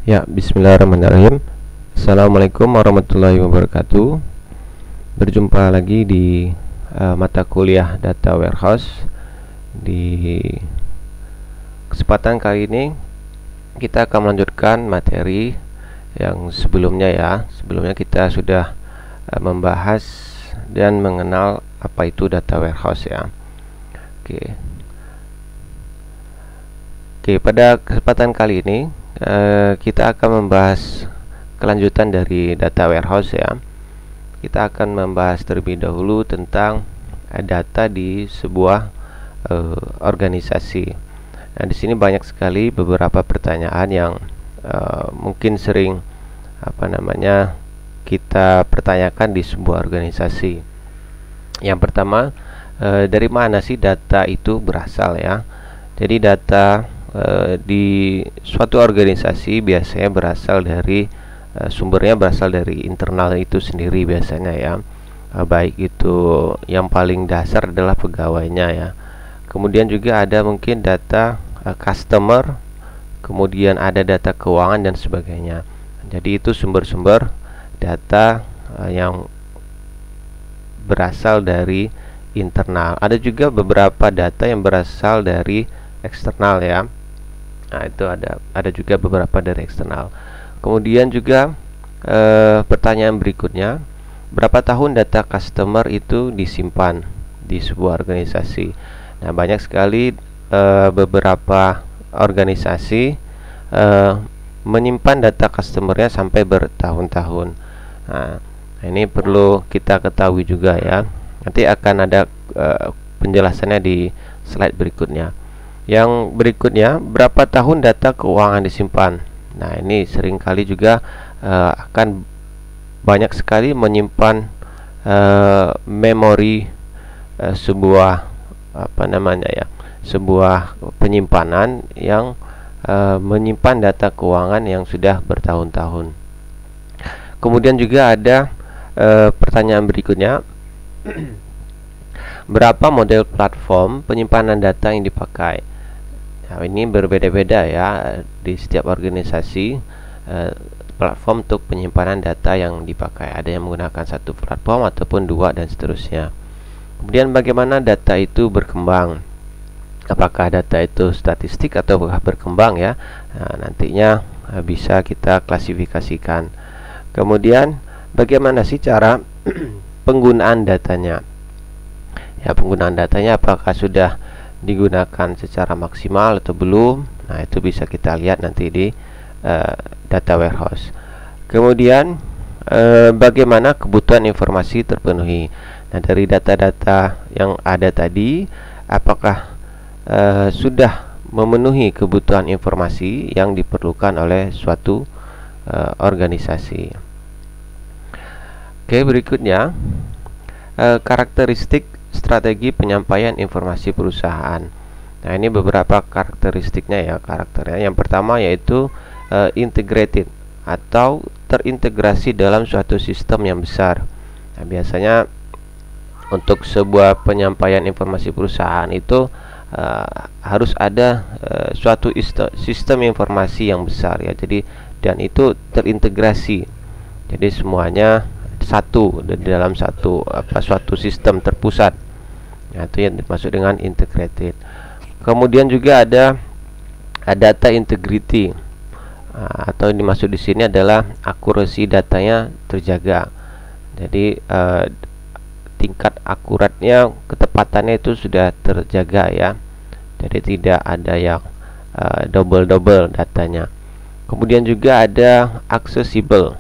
Ya, bismillahirrahmanirrahim. Assalamualaikum warahmatullahi wabarakatuh. Berjumpa lagi di mata kuliah Data Warehouse. Di kesempatan kali ini kita akan melanjutkan materi yang sebelumnya ya. Sebelumnya kita sudah membahas dan mengenal apa itu Data Warehouse ya. Oke, pada kesempatan kali ini kita akan membahas kelanjutan dari Data Warehouse ya. Kita akan membahas terlebih dahulu tentang data di sebuah organisasi. Nah, di sini banyak sekali beberapa pertanyaan yang mungkin sering kita pertanyakan di sebuah organisasi. Yang pertama, dari mana sih data itu berasal ya? Jadi data di suatu organisasi biasanya berasal dari sumbernya berasal dari internal itu sendiri biasanya ya. Baik itu yang paling dasar adalah pegawainya ya. Kemudian juga ada mungkin data customer, kemudian ada data keuangan dan sebagainya. Jadi itu sumber-sumber data yang berasal dari internal. Ada juga beberapa data yang berasal dari eksternal ya. Nah, itu ada juga beberapa dari eksternal. Kemudian juga pertanyaan berikutnya, berapa tahun data customer itu disimpan di sebuah organisasi? Nah, banyak sekali beberapa organisasi menyimpan data customernya sampai bertahun-tahun. Nah, ini perlu kita ketahui juga ya. Nanti akan ada penjelasannya di slide berikutnya. Yang berikutnya, berapa tahun data keuangan disimpan? Nah, ini seringkali juga akan banyak sekali menyimpan memori sebuah sebuah penyimpanan yang menyimpan data keuangan yang sudah bertahun-tahun. Kemudian juga ada pertanyaan berikutnya, berapa model platform penyimpanan data yang dipakai? Nah, ini berbeda-beda ya di setiap organisasi. Platform untuk penyimpanan data yang dipakai, ada yang menggunakan satu platform ataupun dua dan seterusnya. Kemudian bagaimana data itu berkembang? Apakah data itu statistik atau berkembang ya? Nah, nantinya bisa kita klasifikasikan. Kemudian bagaimana sih cara penggunaan datanya? Ya, penggunaan datanya apakah sudah digunakan secara maksimal atau belum? Nah, itu bisa kita lihat nanti di Data Warehouse. Kemudian bagaimana kebutuhan informasi terpenuhi? Nah, dari data-data yang ada tadi, apakah sudah memenuhi kebutuhan informasi yang diperlukan oleh suatu organisasi? Oke, berikutnya karakteristik strategi penyampaian informasi perusahaan. Nah, ini beberapa karakteristiknya ya, karakternya. Yang pertama yaitu integrated atau terintegrasi dalam suatu sistem yang besar. Nah, biasanya untuk sebuah penyampaian informasi perusahaan itu harus ada suatu sistem informasi yang besar ya. Jadi dan itu terintegrasi. Jadi semuanya satu di dalam suatu sistem terpusat. Nah, itu yang dimaksud dengan integrated. Kemudian juga ada data integrity, atau yang dimaksud di sini adalah akurasi datanya terjaga. Jadi tingkat akuratnya, ketepatannya itu sudah terjaga ya. Jadi tidak ada yang double datanya. Kemudian juga ada accessible,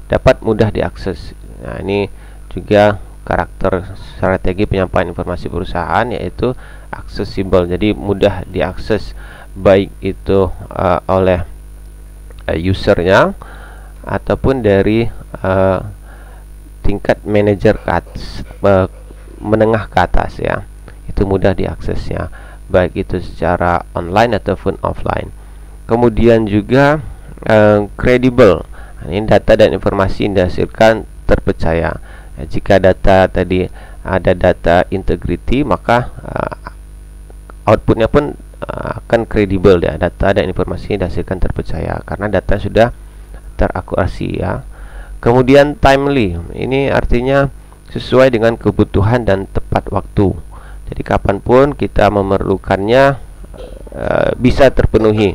dapat mudah diakses. Nah, ini juga karakter strategi penyampaian informasi perusahaan, yaitu accessible, jadi mudah diakses baik itu oleh usernya ataupun dari tingkat manajer ke atas, menengah ke atas ya. Itu mudah diaksesnya, baik itu secara online ataupun offline. Kemudian juga credible. Ini data dan informasi yang dihasilkan terpercaya. Jika data tadi ada data integrity, maka outputnya pun akan kredibel ya, data dan informasi dihasilkan terpercaya karena data sudah terakurasi ya. Kemudian timely, ini artinya sesuai dengan kebutuhan dan tepat waktu. Jadi kapanpun kita memerlukannya bisa terpenuhi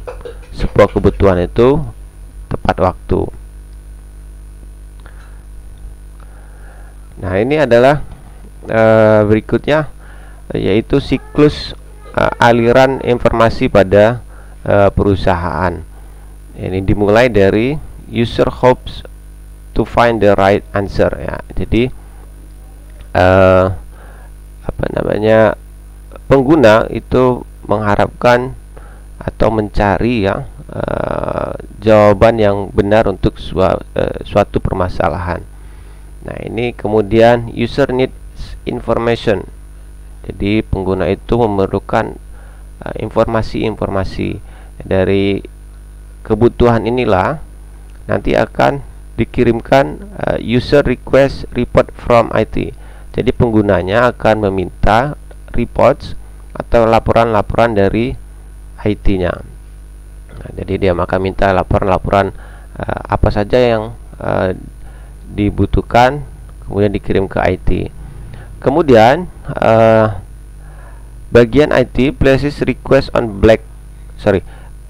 sebuah kebutuhan itu tepat waktu. Nah, ini adalah berikutnya, yaitu siklus aliran informasi pada perusahaan. Ini dimulai dari user hopes to find the right answer ya. Jadi pengguna itu mengharapkan atau mencari ya jawaban yang benar untuk suatu permasalahan. Nah, ini kemudian user needs information. Jadi pengguna itu memerlukan informasi-informasi. Dari kebutuhan inilah nanti akan dikirimkan user request report from IT. Jadi penggunanya akan meminta reports atau laporan-laporan dari IT-nya. Nah, jadi dia akan minta laporan-laporan apa saja yang dibutuhkan, kemudian dikirim ke IT. Kemudian bagian IT places request on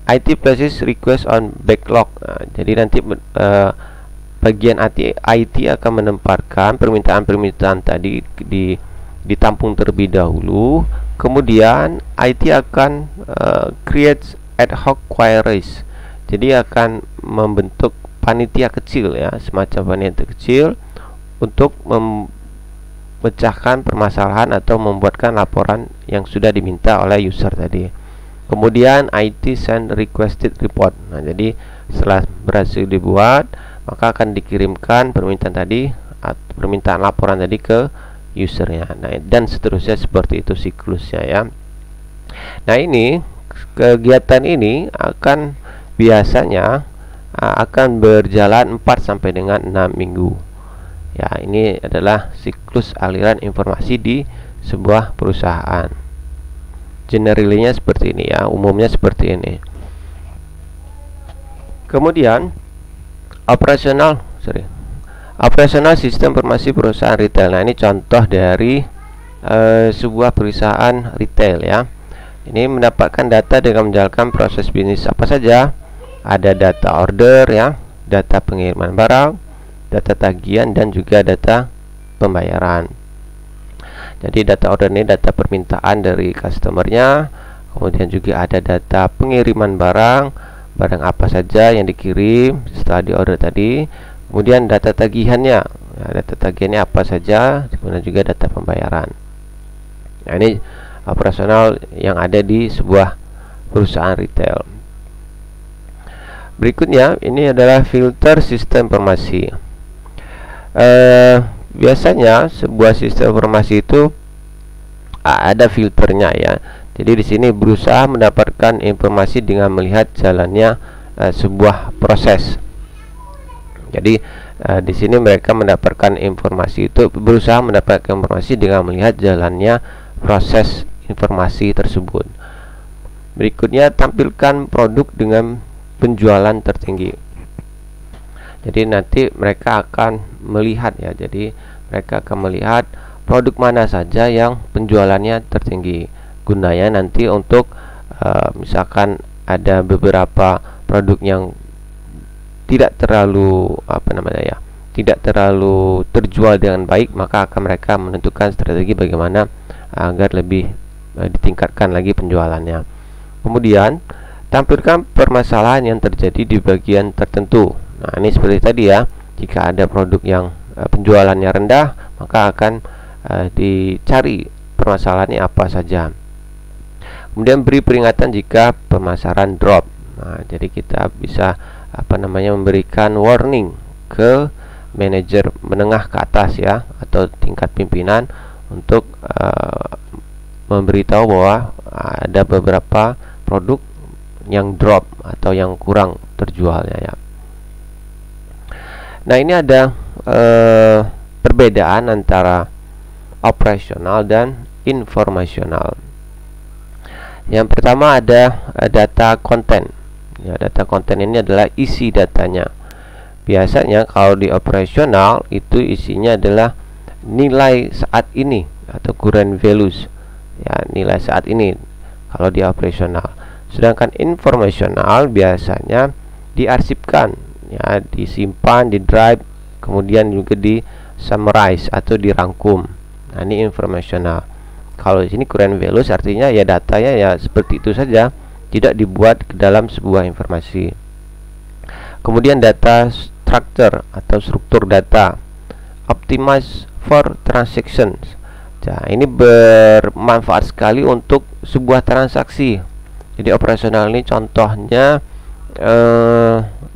IT places request on backlog. Nah, jadi nanti bagian IT akan menempatkan permintaan-permintaan tadi ditampung terlebih dahulu. Kemudian IT akan create ad hoc queries. Jadi akan membentuk panitia kecil ya, semacam panitia kecil untuk memecahkan permasalahan atau membuatkan laporan yang sudah diminta oleh user tadi. Kemudian IT send requested report. Nah, jadi setelah berhasil dibuat, maka akan dikirimkan permintaan laporan tadi ke usernya. Nah, dan seterusnya seperti itu siklusnya ya. Nah, ini kegiatan ini akan biasanya akan berjalan 4 sampai dengan 6 minggu. Ya, ini adalah siklus aliran informasi di sebuah perusahaan. Generally-nya seperti ini ya, umumnya seperti ini. Kemudian operasional sistem informasi perusahaan retail. Nah, ini contoh dari sebuah perusahaan retail ya. Ini mendapatkan data dengan menjalankan proses bisnis apa saja. Ada data order ya, data pengiriman barang, data tagihan, dan juga data pembayaran. Jadi data order ini data permintaan dari customernya. Kemudian juga ada data pengiriman barang apa saja yang dikirim setelah di order tadi. Kemudian data tagihannya, data tagihannya apa saja. Kemudian juga data pembayaran. Nah, ini operasional yang ada di sebuah perusahaan retail. Berikutnya ini adalah filter sistem informasi. Biasanya sebuah sistem informasi itu ada filternya ya. Jadi di sini berusaha mendapatkan informasi dengan melihat jalannya sebuah proses. Jadi di sini mereka mendapatkan informasi itu, berusaha mendapatkan informasi dengan melihat jalannya proses informasi tersebut. Berikutnya, tampilkan produk dengan penjualan tertinggi. Jadi nanti mereka akan melihat ya. Jadi mereka akan melihat produk mana saja yang penjualannya tertinggi. Gunanya nanti untuk misalkan ada beberapa produk yang tidak terlalu tidak terlalu terjual dengan baik, maka akan mereka menentukan strategi bagaimana agar lebih ditingkatkan lagi penjualannya. Kemudian tampilkan permasalahan yang terjadi di bagian tertentu. Nah, ini seperti tadi ya, jika ada produk yang penjualannya rendah, maka akan dicari permasalahannya apa saja. Kemudian beri peringatan jika pemasaran drop. Nah, jadi kita bisa memberikan warning ke manajer menengah ke atas ya, atau tingkat pimpinan untuk memberitahu bahwa ada beberapa produk yang drop atau yang kurang terjualnya ya. Nah, ini ada perbedaan antara operasional dan informasional. Yang pertama ada data konten. Ya, data konten ini adalah isi datanya. Biasanya kalau di operasional itu isinya adalah nilai saat ini atau current values. Ya, nilai saat ini kalau di operasional. Sedangkan informasional biasanya diarsipkan, ya, disimpan di drive, kemudian juga di summarize atau dirangkum. Nah, ini informasional. Kalau di sini current values artinya ya datanya ya seperti itu saja, tidak dibuat ke dalam sebuah informasi. Kemudian data structure atau struktur data, optimize for transactions. Nah, ini bermanfaat sekali untuk sebuah transaksi. Jadi operasional ini contohnya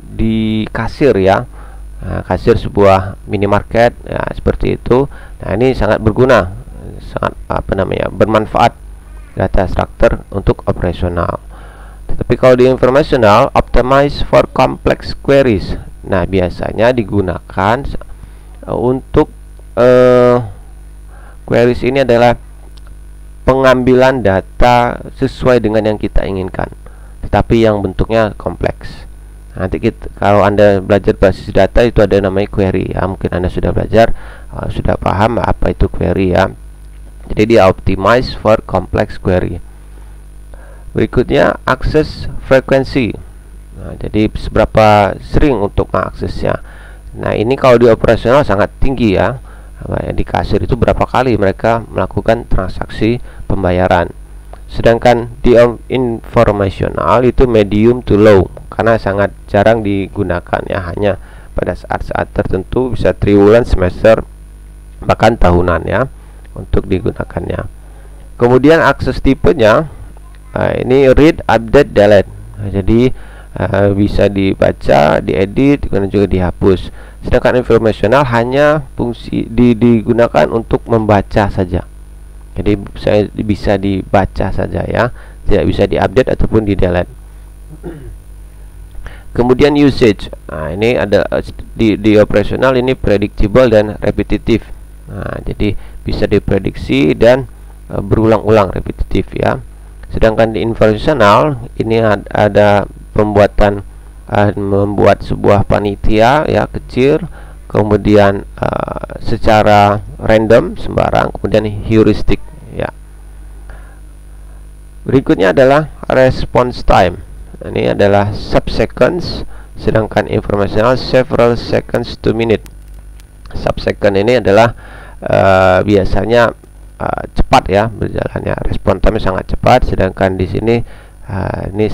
di kasir, ya. Nah, kasir sebuah minimarket, ya, seperti itu. Nah, ini sangat berguna, sangat bermanfaat data structure untuk operasional. Tetapi kalau di informational, optimize for complex queries. Nah, biasanya digunakan untuk queries ini adalah pengambilan data sesuai dengan yang kita inginkan, tetapi yang bentuknya kompleks. Nanti kalau Anda belajar basis data itu ada namanya query, ya. Mungkin Anda sudah belajar, sudah paham apa itu query, ya. Jadi dia optimize for complex query. Berikutnya access frequency. Nah, jadi seberapa sering untuk mengaksesnya. Nah, ini kalau di operasional sangat tinggi, ya. Di kasir itu berapa kali mereka melakukan transaksi pembayaran. Sedangkan di informational itu medium to low, karena sangat jarang digunakan, ya, hanya pada saat-saat tertentu, bisa triwulan, semester, bahkan tahunan, ya, untuk digunakannya. Kemudian akses tipenya, ini read, update, delete. Nah, jadi bisa dibaca, diedit, dan juga dihapus. Sedangkan informasional hanya fungsi digunakan untuk membaca saja. Jadi saya bisa dibaca saja, ya, tidak bisa diupdate ataupun di delete. Kemudian usage. Nah, ini ada di operasional ini predictable dan repetitif. Nah, jadi bisa diprediksi dan berulang-ulang, repetitif, ya. Sedangkan di informasional ini ada pembuatan membuat sebuah panitia, ya, kecil, kemudian secara random, sembarang, kemudian heuristik, ya. Berikutnya adalah response time. Ini adalah sub-seconds, sedangkan informational several seconds to minute. Sub-second ini adalah biasanya cepat, ya, berjalannya. Response time sangat cepat, sedangkan di sini ini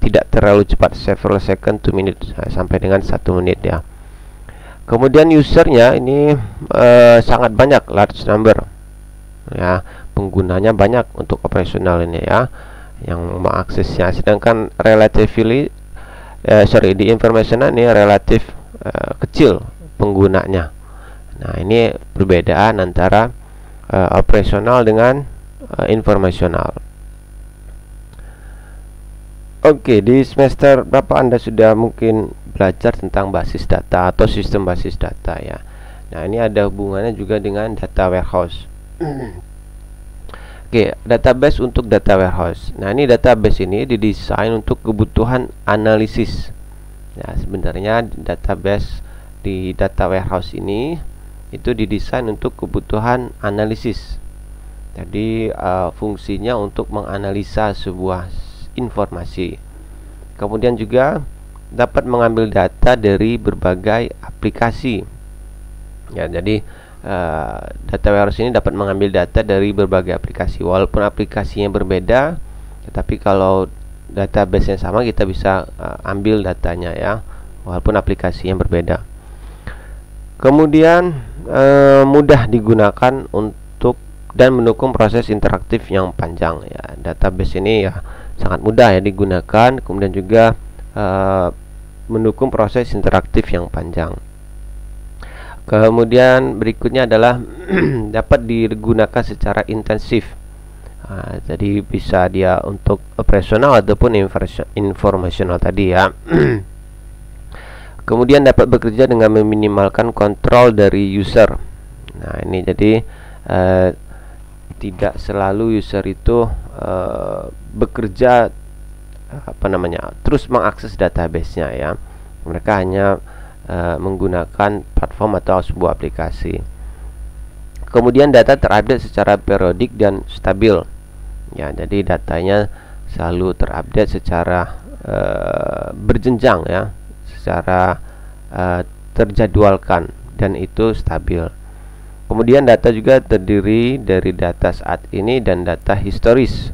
tidak terlalu cepat, several second to minute, sampai dengan 1 menit, ya. Kemudian usernya ini sangat banyak, large number, ya, penggunanya banyak untuk operasional ini, ya, yang mengaksesnya. Sedangkan relatively di informational ini relatif kecil penggunanya. Nah, ini perbedaan antara operasional dengan informasional. Oke, di semester berapa Anda sudah mungkin belajar tentang basis data atau sistem basis data, ya. Nah, ini ada hubungannya juga dengan data warehouse. Oke, database untuk data warehouse. Nah, ini database ini didesain untuk kebutuhan analisis. Ya, sebenarnya database di data warehouse ini itu didesain untuk kebutuhan analisis. Jadi fungsinya untuk menganalisa sebuah informasi. Kemudian juga dapat mengambil data dari berbagai aplikasi, ya. Jadi data warehouse ini dapat mengambil data dari berbagai aplikasi, walaupun aplikasinya berbeda, tetapi kalau database yang sama kita bisa ambil datanya, ya, walaupun aplikasinya berbeda. Kemudian mudah digunakan untuk dan mendukung proses interaktif yang panjang, ya. Database ini, ya, sangat mudah, ya, digunakan, kemudian juga mendukung proses interaktif yang panjang. Kemudian berikutnya adalah dapat digunakan secara intensif. Jadi bisa dia untuk operasional ataupun informasional tadi, ya. Kemudian dapat bekerja dengan meminimalkan kontrol dari user. Nah, ini jadi tidak selalu user itu bekerja terus mengakses database-nya ya. Mereka hanya menggunakan platform atau sebuah aplikasi. Kemudian data terupdate secara periodik dan stabil. Ya, jadi datanya selalu terupdate secara berjenjang ya, secara terjadwalkan, dan itu stabil. Kemudian data juga terdiri dari data saat ini dan data historis.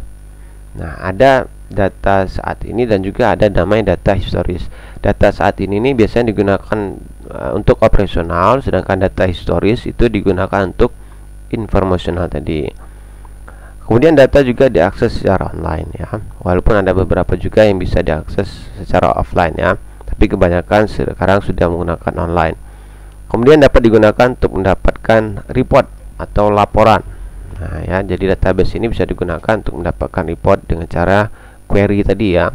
Nah, ada data saat ini dan juga ada namanya data historis. Data saat ini biasanya digunakan untuk operasional, sedangkan data historis itu digunakan untuk informasional tadi. Kemudian data juga diakses secara online ya, walaupun ada beberapa juga yang bisa diakses secara offline ya, tapi kebanyakan sekarang sudah menggunakan online. Kemudian dapat digunakan untuk mendapatkan report atau laporan. Nah ya, jadi database ini bisa digunakan untuk mendapatkan report dengan cara query tadi ya.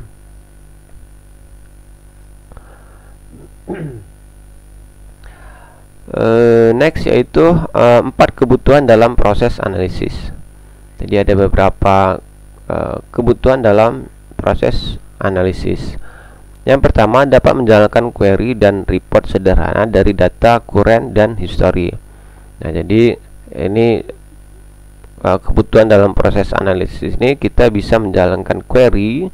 Next yaitu 4 kebutuhan dalam proses analisis. Jadi ada beberapa kebutuhan dalam proses analisis. Yang pertama, dapat menjalankan query dan report sederhana dari data current dan history. Nah, jadi ini kebutuhan dalam proses analisis ini, kita bisa menjalankan query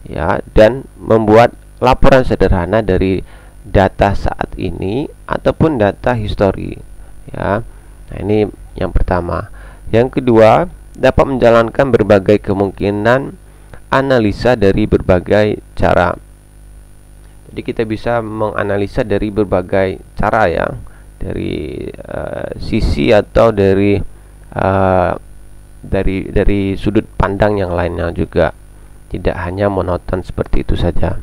ya, dan membuat laporan sederhana dari data saat ini ataupun data history ya. Nah, ini yang pertama. Yang kedua, dapat menjalankan berbagai kemungkinan analisa dari berbagai cara. Jadi kita bisa menganalisa dari berbagai cara ya, dari sisi atau dari sudut pandang yang lainnya juga, tidak hanya monoton seperti itu saja.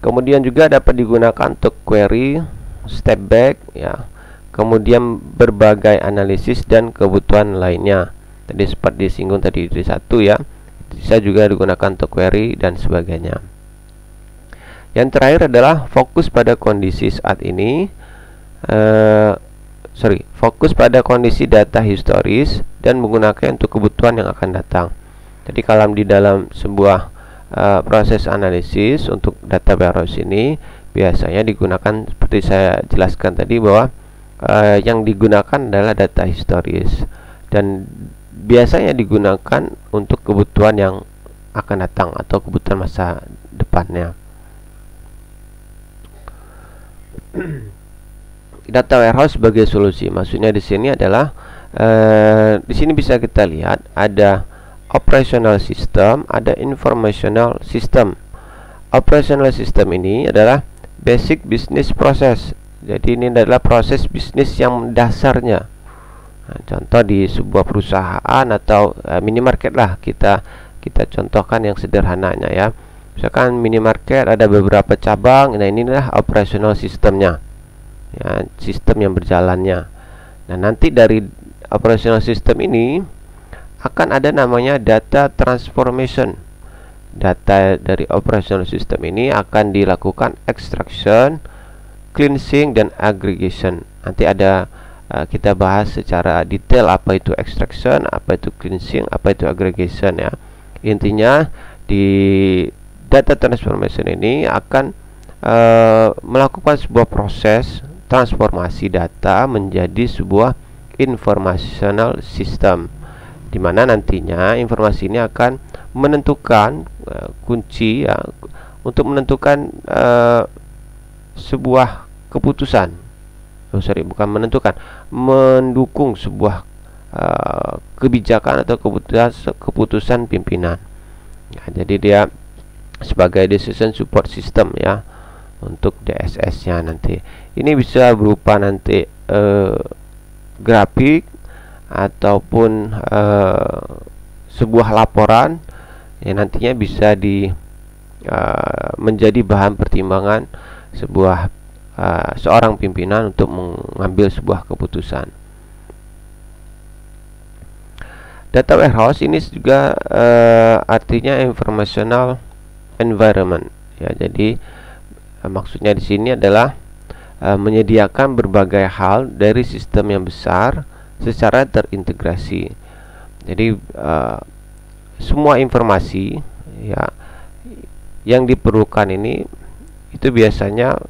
Kemudian juga dapat digunakan untuk query, step back ya, kemudian berbagai analisis dan kebutuhan lainnya. Tadi sempat disinggung tadi di satu ya, bisa juga digunakan untuk query dan sebagainya. Yang terakhir adalah fokus pada kondisi saat ini, fokus pada kondisi data historis dan menggunakan untuk kebutuhan yang akan datang. Jadi kalau di dalam sebuah proses analisis untuk data warehouse ini biasanya digunakan seperti saya jelaskan tadi, bahwa yang digunakan adalah data historis dan biasanya digunakan untuk kebutuhan yang akan datang atau kebutuhan masa depannya. Data warehouse sebagai solusi, maksudnya di sini adalah di sini bisa kita lihat ada operational system, ada informational system. Operational system ini adalah basic business process. Jadi ini adalah proses bisnis yang dasarnya. Nah, contoh di sebuah perusahaan atau minimarket lah, kita contohkan yang sederhananya ya. Misalkan minimarket ada beberapa cabang. Nah, inilah operational sistemnya ya, sistem yang berjalannya. Nah, nanti dari operational system ini akan ada namanya data transformation. Data dari operational system ini akan dilakukan extraction, cleansing, dan aggregation. Nanti ada kita bahas secara detail apa itu extraction, apa itu cleansing, apa itu aggregation ya. Intinya di data transformation ini akan melakukan sebuah proses transformasi data menjadi sebuah informational system, di mana nantinya informasi ini akan menentukan kunci ya, untuk menentukan sebuah keputusan. Mendukung sebuah kebijakan atau keputusan pimpinan. Nah, jadi dia sebagai decision support system ya untuk DSS-nya nanti. Ini bisa berupa nanti grafik ataupun sebuah laporan yang nantinya bisa menjadi bahan pertimbangan seorang pimpinan untuk mengambil sebuah keputusan. Data warehouse ini juga artinya informational environment ya. Jadi maksudnya di sini adalah menyediakan berbagai hal dari sistem yang besar secara terintegrasi. Jadi semua informasi ya yang diperlukan ini itu biasanya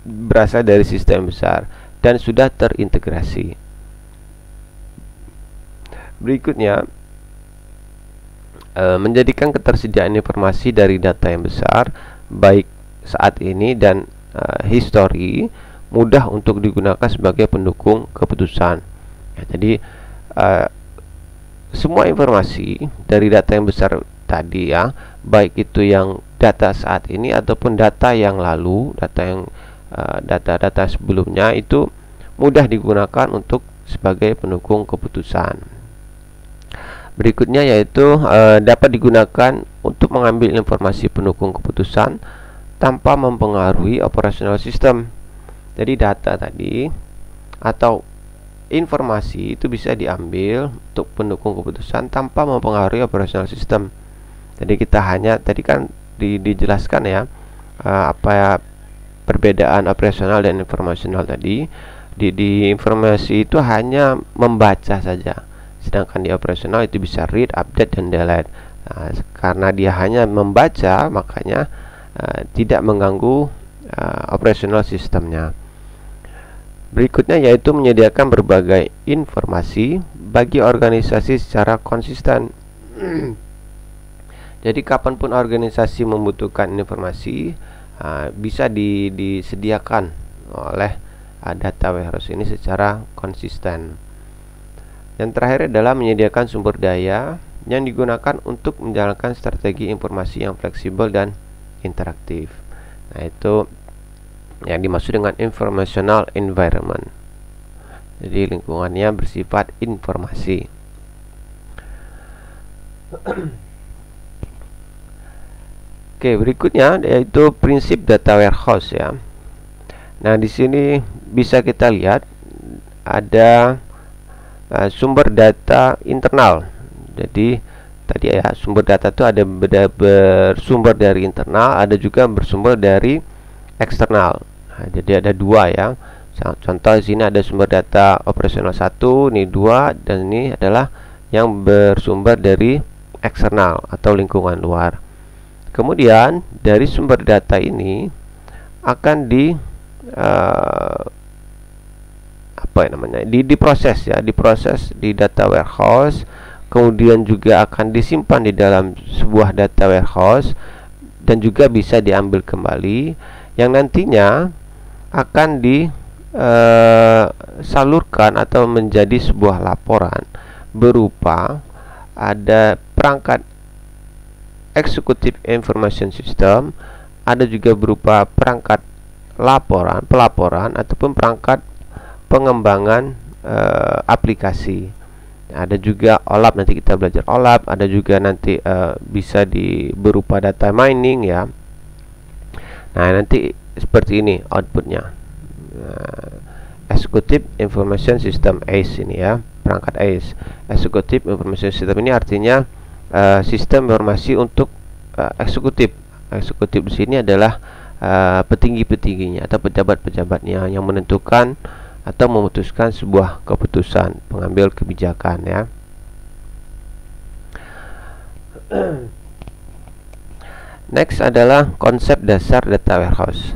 berasal dari sistem besar dan sudah terintegrasi. Berikutnya, menjadikan ketersediaan informasi dari data yang besar, baik saat ini dan histori, mudah untuk digunakan sebagai pendukung keputusan. Ya, jadi semua informasi dari data yang besar tadi ya, baik itu yang data saat ini ataupun data yang lalu, data-data sebelumnya, itu mudah digunakan untuk sebagai pendukung keputusan. Berikutnya yaitu dapat digunakan untuk mengambil informasi pendukung keputusan tanpa mempengaruhi operasional sistem. Jadi data tadi atau informasi itu bisa diambil untuk pendukung keputusan tanpa mempengaruhi operasional sistem. Jadi kita hanya tadi kan dijelaskan ya apa ya perbedaan operasional dan informasional tadi. Di informasi itu hanya membaca saja, sedangkan di operasional itu bisa read, update, dan delete. Nah, karena dia hanya membaca, makanya tidak mengganggu operasional sistemnya. Berikutnya yaitu menyediakan berbagai informasi bagi organisasi secara konsisten. Jadi kapanpun organisasi membutuhkan informasi, bisa disediakan oleh data warehouse ini secara konsisten. Yang terakhir adalah menyediakan sumber daya yang digunakan untuk menjalankan strategi informasi yang fleksibel dan interaktif. Nah, itu yang dimaksud dengan informational environment. Jadi lingkungannya bersifat informasi. Oke, berikutnya yaitu prinsip data warehouse ya. Nah, di sini bisa kita lihat ada sumber data internal. Jadi tadi ya, sumber data itu ada bersumber dari internal, ada juga bersumber dari eksternal. Nah, jadi ada dua ya. Contoh di sini ada sumber data operasional 1, ini 2, dan ini adalah yang bersumber dari eksternal atau lingkungan luar. Kemudian dari sumber data ini akan diproses ya, diproses di data warehouse, kemudian juga akan disimpan di dalam sebuah data warehouse dan juga bisa diambil kembali, yang nantinya akan disalurkan atau menjadi sebuah laporan berupa ada perangkat executive information system, ada juga berupa perangkat pelaporan ataupun perangkat pengembangan aplikasi. Ada juga OLAP, nanti kita belajar OLAP. Ada juga nanti bisa berupa data mining ya. Nah, nanti seperti ini outputnya. Executive Information System ACE ini ya, perangkat ACE. Executive Information System ini artinya sistem informasi untuk eksekutif. Eksekutif di sini adalah petinggi-petingginya atau pejabat-pejabatnya yang menentukan atau memutuskan sebuah keputusan, pengambil kebijakan ya. Next adalah konsep dasar data warehouse.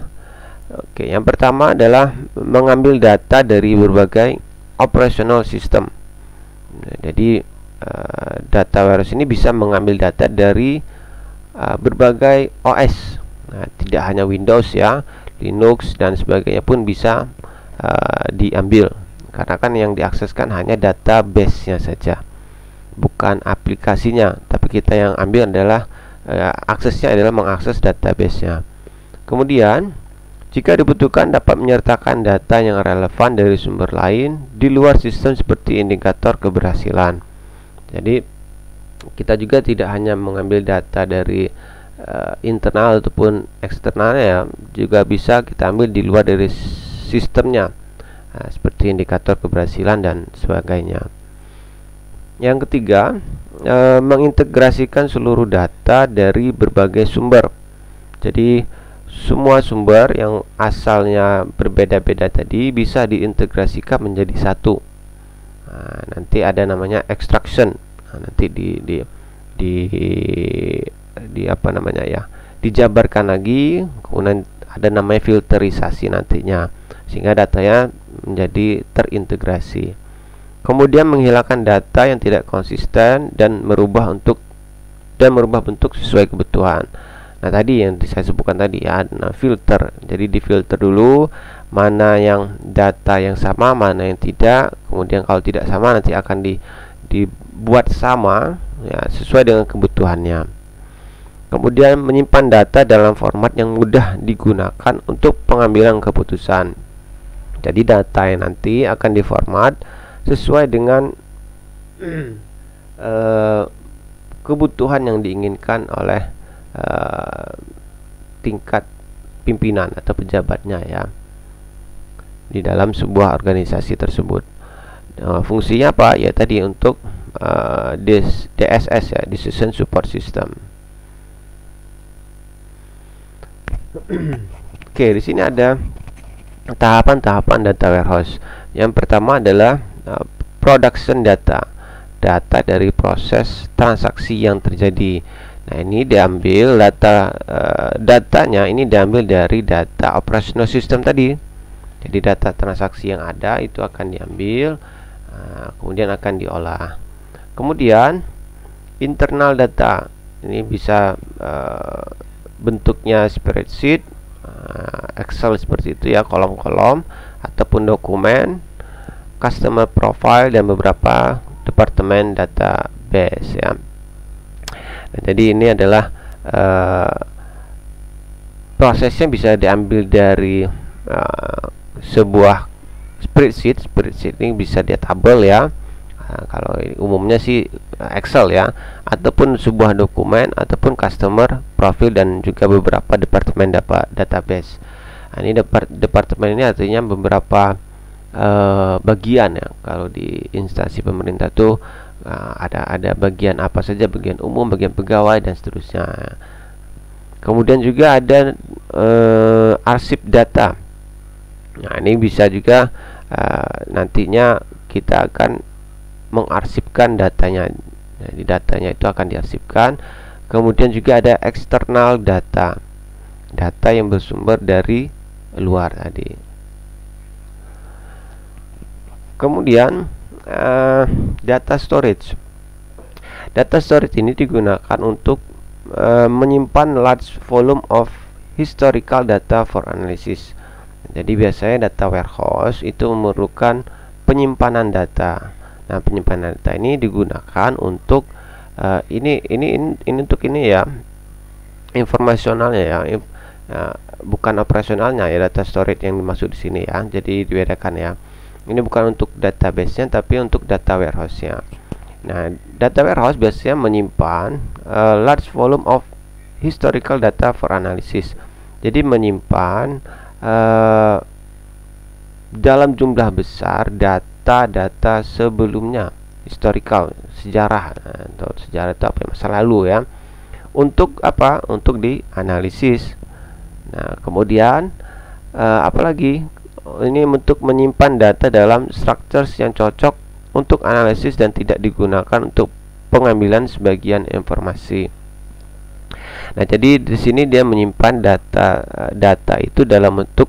Oke, yang pertama adalah mengambil data dari berbagai operational system. Jadi data warehouse ini bisa mengambil data dari berbagai OS. Nah, tidak hanya Windows ya, Linux dan sebagainya pun bisa diambil, karena kan yang diakseskan hanya database-nya saja, bukan aplikasinya. Tapi kita yang ambil adalah aksesnya adalah mengakses database-nya. Kemudian jika dibutuhkan dapat menyertakan data yang relevan dari sumber lain di luar sistem seperti indikator keberhasilan. Jadi kita juga tidak hanya mengambil data dari internal ataupun eksternalnya ya, juga bisa kita ambil di luar dari sistemnya, seperti indikator keberhasilan dan sebagainya. Yang ketiga, mengintegrasikan seluruh data dari berbagai sumber. Jadi semua sumber yang asalnya berbeda-beda tadi bisa diintegrasikan menjadi satu. nanti ada namanya extraction. Nanti di apa namanya ya, dijabarkan lagi, kemudian ada namanya filterisasi nantinya, sehingga datanya menjadi terintegrasi. Kemudian menghilangkan data yang tidak konsisten dan merubah bentuk sesuai kebutuhan. Nah, tadi yang saya sebutkan tadi ya, filter. Jadi difilter dulu mana yang data yang sama, mana yang tidak. Kemudian kalau tidak sama nanti akan dibuat sama ya, sesuai dengan kebutuhannya. Kemudian menyimpan data dalam format yang mudah digunakan untuk pengambilan keputusan. Jadi data yang nanti akan diformat sesuai dengan kebutuhan yang diinginkan oleh tingkat pimpinan atau pejabatnya ya, di dalam sebuah organisasi tersebut. Fungsinya apa? Ya tadi untuk DSS ya, Decision Support System. Oke, di sini ada tahapan-tahapan data warehouse. Yang pertama adalah production data dari proses transaksi yang terjadi. Nah, ini diambil datanya ini diambil dari data operational system tadi. Jadi data transaksi yang ada itu akan diambil, kemudian akan diolah. Kemudian internal data ini bisa bentuknya spreadsheet, Excel seperti itu ya, kolom-kolom, ataupun dokumen, customer profile, dan beberapa departemen database ya. Nah, jadi ini adalah prosesnya bisa diambil dari sebuah spreadsheet ini bisa dia tabel ya. Kalau umumnya sih Excel ya, ataupun sebuah dokumen, ataupun customer profile, dan juga beberapa departemen database. Nah, ini departemen ini artinya beberapa bagian ya. Kalau di instansi pemerintah tuh ada bagian apa saja, bagian umum, bagian pegawai, dan seterusnya. Kemudian juga ada arsip data. Nah, ini bisa juga nantinya kita akan mengarsipkan datanya. Jadi datanya itu akan diarsipkan. Kemudian juga ada eksternal data yang bersumber dari luar tadi. Kemudian data storage ini digunakan untuk menyimpan large volume of historical data for analysis. Jadi biasanya data warehouse itu memerlukan penyimpanan data. Nah, penyimpanan data ini digunakan untuk ini untuk ini ya, informasionalnya ya, bukan operasionalnya ya, data storage yang dimaksud di sini ya. Jadi dibedakan ya. Ini bukan untuk database-nya, tapi untuk data warehouse-nya. Nah, data warehouse biasanya menyimpan large volume of historical data for analysis. Jadi menyimpan dalam jumlah besar data sebelumnya, historical, sejarah atau sejarah itu apa, masa lalu ya, untuk apa? Untuk dianalisis. Nah, kemudian apalagi ini untuk menyimpan data dalam structures yang cocok untuk analisis dan tidak digunakan untuk pengambilan sebagian informasi. Nah, jadi di sini dia menyimpan data itu dalam bentuk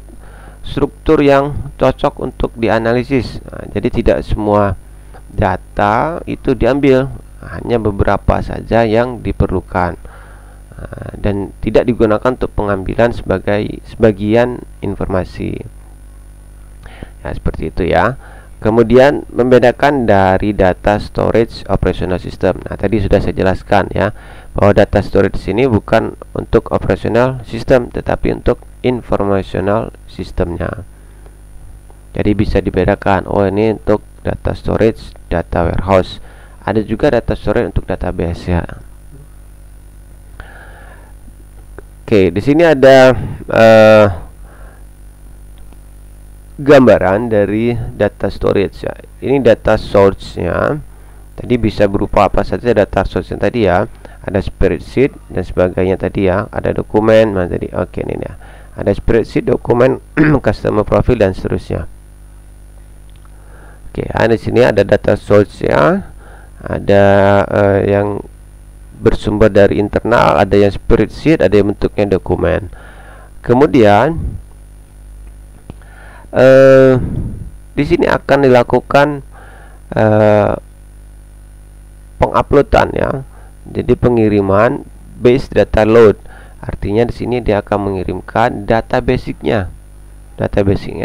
struktur yang cocok untuk dianalisis. Nah, jadi tidak semua data itu diambil, hanya beberapa saja yang diperlukan, dan tidak digunakan untuk pengambilan sebagian informasi. Ya, seperti itu ya. Kemudian membedakan dari data storage operational system. Nah, tadi sudah saya jelaskan ya, bahwa data storage sini bukan untuk operational system, tetapi untuk informational systemnya. Jadi bisa dibedakan. Oh, ini untuk data storage, data warehouse. Ada juga data storage untuk database ya. Oke, di sini ada gambaran dari data storage ya. Ini data source-nya. Tadi bisa berupa apa saja data source-nya tadi ya. Ada spreadsheet dan sebagainya tadi ya. Ada dokumen, mana tadi? Oke, ini ya. Ada spreadsheet, dokumen, customer profile, dan seterusnya. Oke, di sini ada data source ya, ada yang bersumber dari internal, ada yang spreadsheet, ada yang bentuknya dokumen. Kemudian di sini akan dilakukan penguploadan ya. Jadi pengiriman base data load. Artinya di sini dia akan mengirimkan data basicnya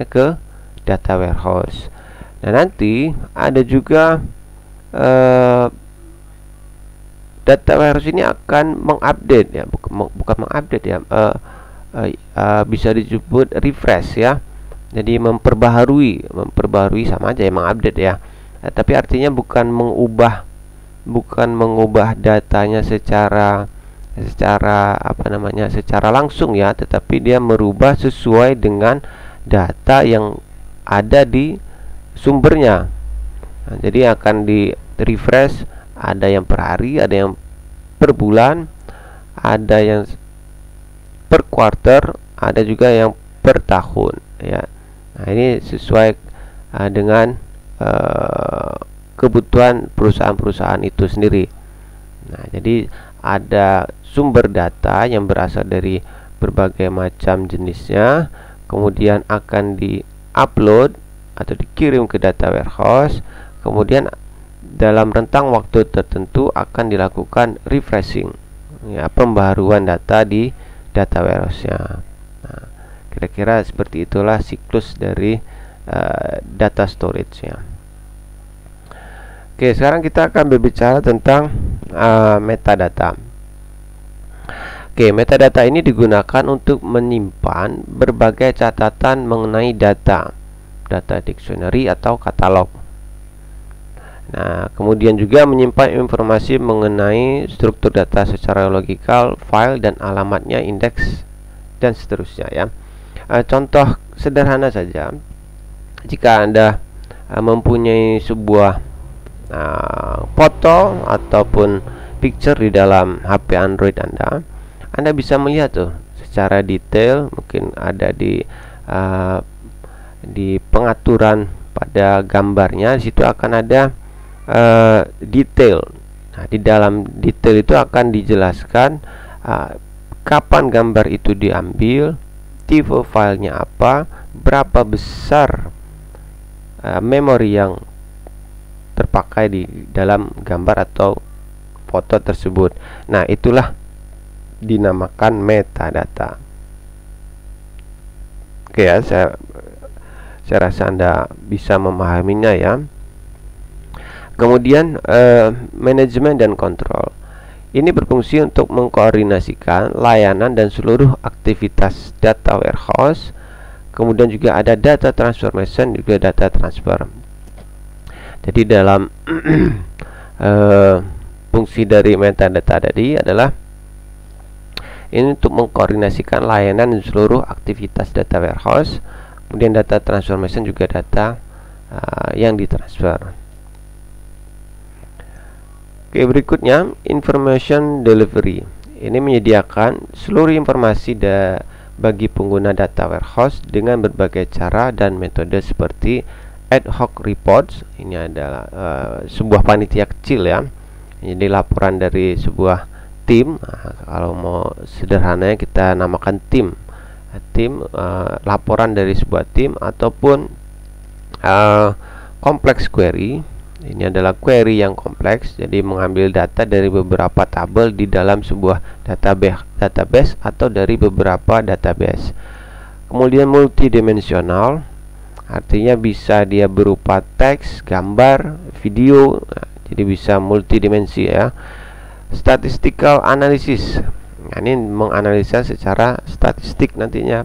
ke data warehouse. Nah, nanti ada juga data warehouse ini akan mengupdate ya, bukan mengupdate ya, bisa disebut refresh ya. Jadi memperbaharui sama aja ya, mengupdate ya. Tapi artinya bukan mengubah datanya secara langsung ya, tetapi dia merubah sesuai dengan data yang ada di sumbernya. Nah, jadi akan di refresh, ada yang per hari, ada yang per bulan, ada yang per quarter, ada juga yang per tahun ya. Nah, ini sesuai dengan kebutuhan perusahaan-perusahaan itu sendiri. Nah, jadi ada sumber data yang berasal dari berbagai macam jenisnya, kemudian akan di-upload atau dikirim ke data warehouse, kemudian dalam rentang waktu tertentu akan dilakukan refreshing ya, pembaharuan data di data warehouse-nya. Nah, kira-kira seperti itulah siklus dari data storage ya. Oke, sekarang kita akan berbicara tentang metadata. Oke, metadata ini digunakan untuk menyimpan berbagai catatan mengenai data dictionary atau katalog. Nah, kemudian juga menyimpan informasi mengenai struktur data secara logikal, file dan alamatnya, indeks dan seterusnya ya. Contoh sederhana saja, jika Anda mempunyai sebuah foto ataupun picture di dalam HP Android Anda bisa melihat tuh secara detail, mungkin ada di pengaturan pada gambarnya. Di situ akan ada detail. Nah, di dalam detail itu akan dijelaskan kapan gambar itu diambil, tipe filenya apa, berapa besar memori yang terpakai di dalam gambar atau foto tersebut. Nah, itulah dinamakan metadata. Oke ya, saya rasa Anda bisa memahaminya ya. Kemudian manajemen dan kontrol. Ini berfungsi untuk mengkoordinasikan layanan dan seluruh aktivitas data warehouse. Kemudian juga ada data transformation, juga data transfer. Jadi dalam fungsi dari metadata tadi adalah ini untuk mengkoordinasikan layanan dan seluruh aktivitas data warehouse. Kemudian data transformation juga data yang ditransfer. Oke, berikutnya information delivery. Ini menyediakan seluruh informasi bagi pengguna data warehouse dengan berbagai cara dan metode seperti ad hoc reports. Ini adalah sebuah panitia kecil ya. Jadi laporan dari sebuah tim. Nah, kalau mau sederhananya kita namakan tim. Laporan dari sebuah tim ataupun complex query. Ini adalah query yang kompleks, jadi mengambil data dari beberapa tabel di dalam sebuah database atau dari beberapa database. Kemudian multidimensional, artinya bisa dia berupa teks, gambar, video, jadi bisa multidimensi ya. Statistical analysis, nah, ini menganalisa secara statistik nantinya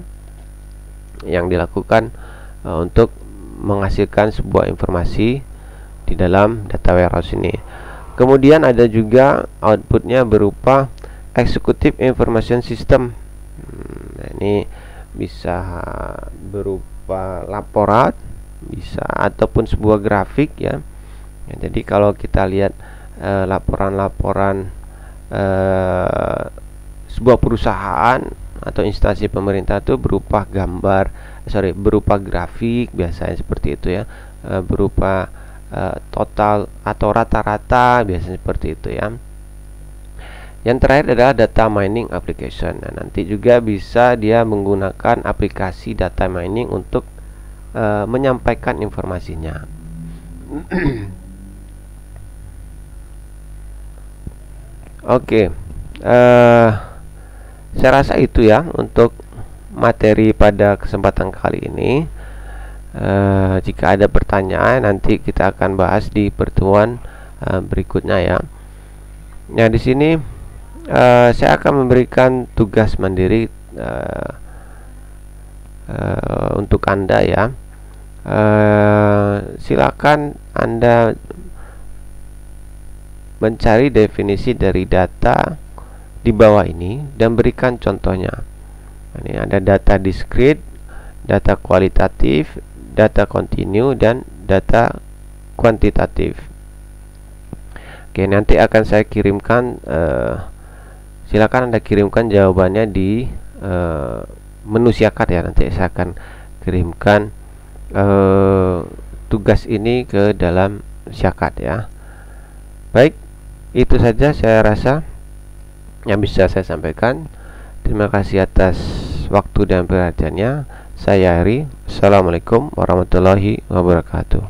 yang dilakukan untuk menghasilkan sebuah informasi di dalam data warehouse ini. Kemudian ada juga outputnya berupa executive information system. Nah, ini bisa berupa laporan, bisa ataupun sebuah grafik ya. Jadi kalau kita lihat laporan-laporan sebuah perusahaan atau instansi pemerintah itu berupa berupa grafik biasanya seperti itu ya, berupa total atau rata-rata, biasanya seperti itu ya. Yang terakhir adalah data mining application. Nah, nanti juga bisa dia menggunakan aplikasi data mining untuk menyampaikan informasinya. Oke, saya rasa itu ya untuk materi pada kesempatan kali ini. Jika ada pertanyaan, nanti kita akan bahas di pertemuan berikutnya ya. Nah, di sini saya akan memberikan tugas mandiri untuk Anda ya. Silakan Anda mencari definisi dari data di bawah ini dan berikan contohnya. Ini ada data discrete, data kualitatif, data kontinu, dan data kuantitatif. Oke, nanti akan saya kirimkan. Silakan Anda kirimkan jawabannya di menu Syakat ya. Nanti saya akan kirimkan tugas ini ke dalam Syakat ya. Baik, itu saja saya rasa yang bisa saya sampaikan. Terima kasih atas waktu dan perhatiannya. Saya Ari. Assalamualaikum warahmatullahi wabarakatuh.